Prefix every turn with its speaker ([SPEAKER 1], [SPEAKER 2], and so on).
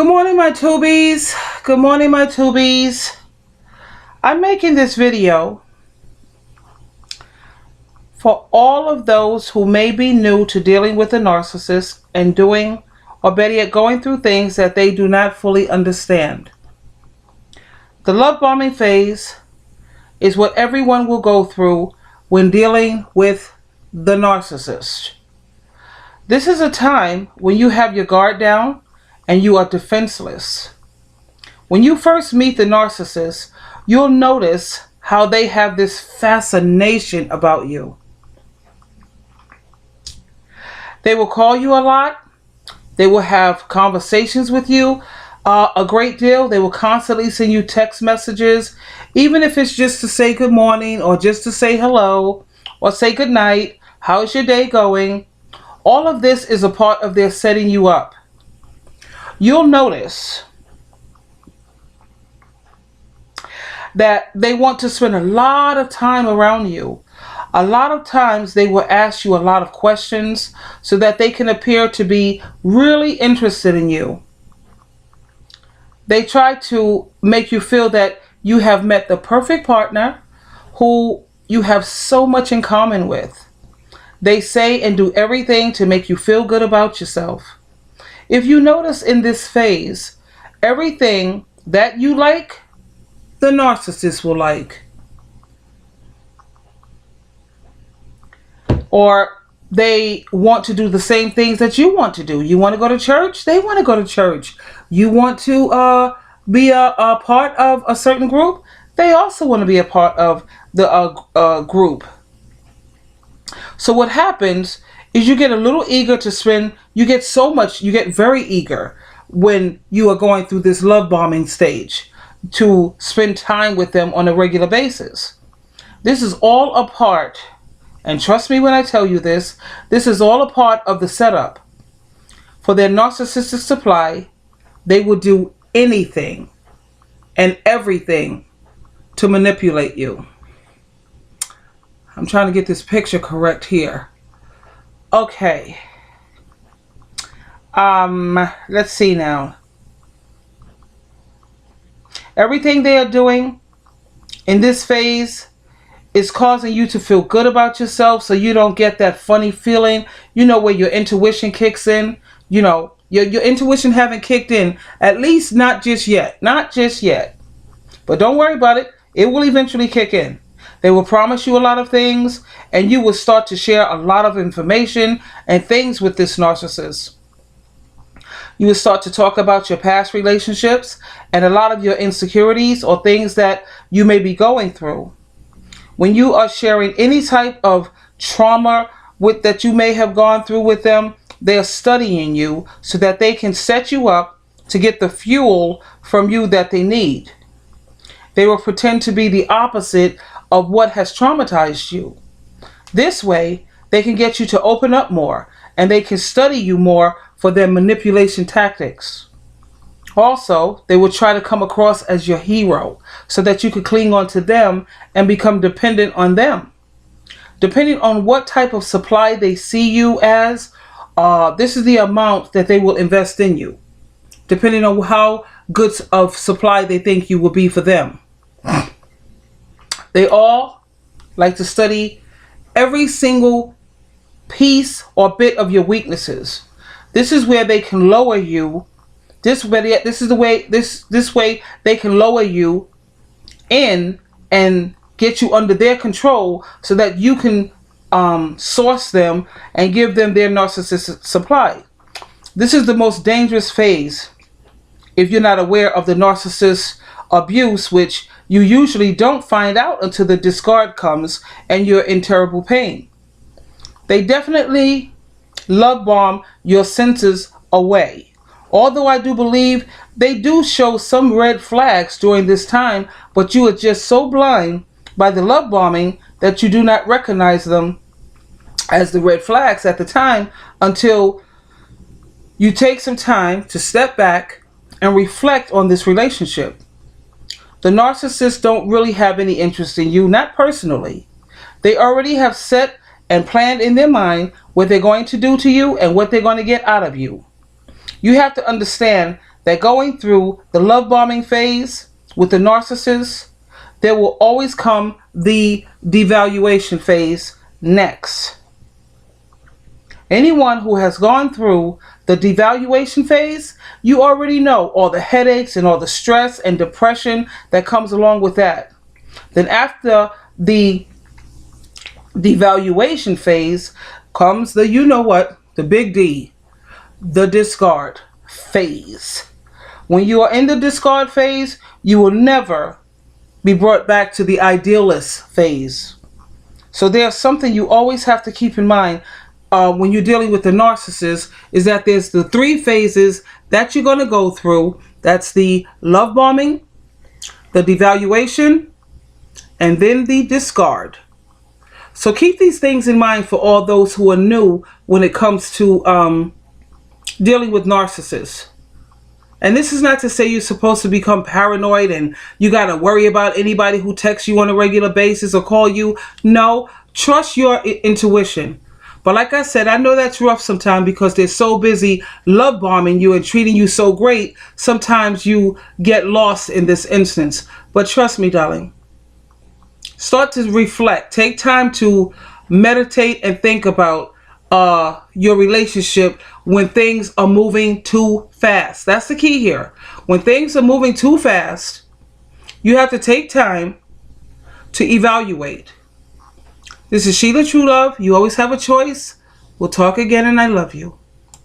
[SPEAKER 1] Good morning, my tubies. Good morning, my tubies. I'm making this video for all of those who may be new to dealing with a narcissist and doing, or better yet, going through things that they do not fully understand. The love bombing phase is what everyone will go through when dealing with the narcissist. This is a time when you have your guard down and you are defenseless. When you first meet the narcissist, you'll notice how they have this fascination about you. They will call you a lot. They will have conversations with you a great deal. They will constantly send you text messages, even if it's just to say good morning or just to say hello or say good night. How's your day going? All of this is a part of their setting you up. You'll notice that they want to spend a lot of time around you. A lot of times they will ask you a lot of questions so that they can appear to be really interested in you. They try to make you feel that you have met the perfect partner who you have so much in common with. They say and do everything to make you feel good about yourself. If you notice in this phase, everything that you like, the narcissist will like. Or they want to do the same things that you want to do. You want to go to church? They want to go to church. You want to be a part of a certain group? They also want to be a part of the group. So what happens is you get a little eager to spend, you get very eager when you are going through this love bombing stage to spend time with them on a regular basis. This is all a part, and trust me when I tell you this is all a part of the setup. For their narcissistic supply, they will do anything and everything to manipulate you. I'm trying to get this picture correct here. Okay. Let's see now. Everything they are doing in this phase is causing you to feel good about yourself so you don't get that funny feeling, where your intuition kicks in. Your intuition haven't kicked in, at least not just yet. Not just yet. But don't worry about it. It will eventually kick in. They will promise you a lot of things, and you will start to share a lot of information and things with this narcissist. You will start to talk about your past relationships and a lot of your insecurities or things that you may be going through. When you are sharing any type of trauma that you may have gone through with them, they are studying you so that they can set you up to get the fuel from you that they need. They will pretend to be the opposite of what has traumatized you. This way, they can get you to open up more, and they can study you more for their manipulation tactics. Also, they will try to come across as your hero so that you could cling on to them and become dependent on them. Depending on what type of supply they see you as, this is the amount that they will invest in you, depending on how good of supply they think you will be for them. They all like to study every single piece or bit of your weaknesses. This is where they can lower you. This way they can lower you in and get you under their control so that you can source them and give them their narcissistic supply. This is the most dangerous phase if you're not aware of the narcissist abuse, which you usually don't find out until the discard comes and you're in terrible pain. They definitely love bomb your senses away. Although I do believe they do show some red flags during this time, but you are just so blind by the love bombing that you do not recognize them as the red flags at the time until you take some time to step back and reflect on this relationship. The narcissists don't really have any interest in you, not personally. They already have set and planned in their mind what they're going to do to you and what they're going to get out of you. You have to understand that going through the love bombing phase with the narcissist, there will always come the devaluation phase next. Anyone who has gone through the devaluation phase, you already know all the headaches and all the stress and depression that comes along with that. Then after the devaluation phase comes the, you know what, the big D, the discard phase. When you are in the discard phase, you will never be brought back to the idealist phase. So there's something you always have to keep in mind when you're dealing with the narcissist, is that there's the three phases that you're going to go through. That's the love bombing, the devaluation, and then the discard. So keep these things in mind for all those who are new when it comes to dealing with narcissists. And this is not to say you're supposed to become paranoid and you got to worry about anybody who texts you on a regular basis or call you. No, trust your intuition. But like I said, I know that's rough sometimes because they're so busy love bombing you and treating you so great. Sometimes you get lost in this instance. But trust me, darling, start to reflect. Take time to meditate and think about your relationship when things are moving too fast. That's the key here. When things are moving too fast, you have to take time to evaluate. This is Sheila True Love. You always have a choice. We'll talk again, and I love you.